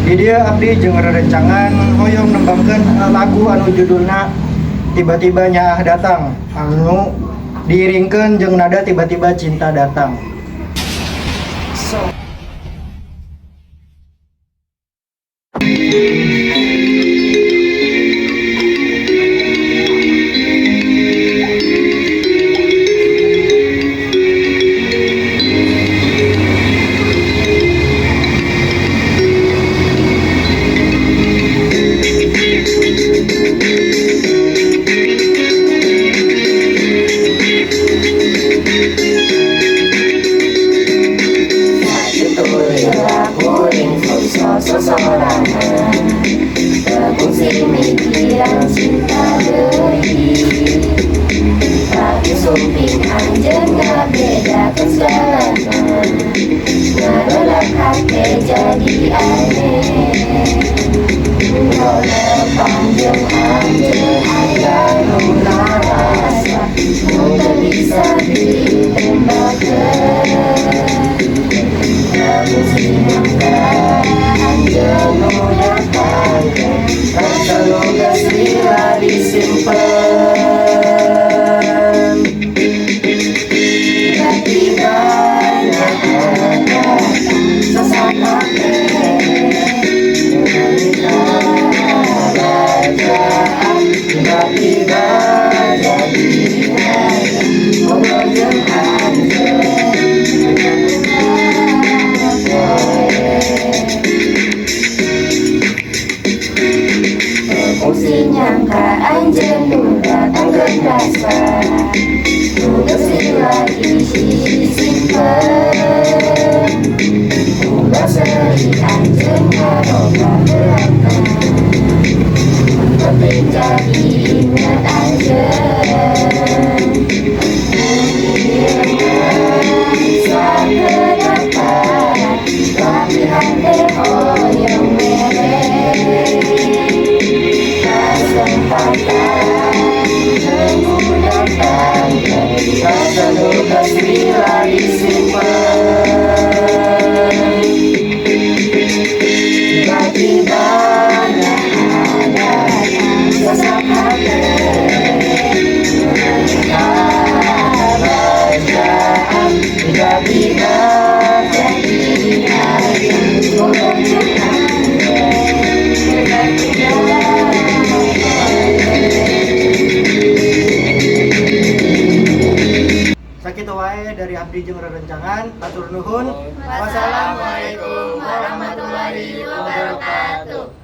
Di dia abdi jeung rerencangan hoyong nembangkeun lagu anu judulna Tiba-tiba Nyaah Datang anu diiringkeun jeung nada Tiba-tiba Cinta Datang. Sosorangan berfungsi mikiran cinta deui tapi sumping anjeun ngabedakeun jalanan ngareulak hate jadi aneh nona panjang anjeun aya nu narasa nu teu bisa ditembakeun namun sinangka anjeun nu datangkeun rasa nu geus lila disimpen tiba-tiba nyaah datang sasapake kerajaan tiba-tiba jadi hayang ngobrol jeung anjeun fungsi nyangka anjeun nu datangkeun rasa nu geus lila disimpen ulah seuri anjeun ngaroba heulakan teping jadi inget anjeun bisa ke depan tapi hati hoyong mere kesempatan nunggu datang rasa nu geus lila disimpen tiba-tiba nyaah datang sasapake kerajaan tiba-tiba jadi hayang ngobrol jeung Sakitu wae dari abdi jeung rerencangan. Atur nuhun. Wassalamualaikum warahmatullahi wabarakatuh.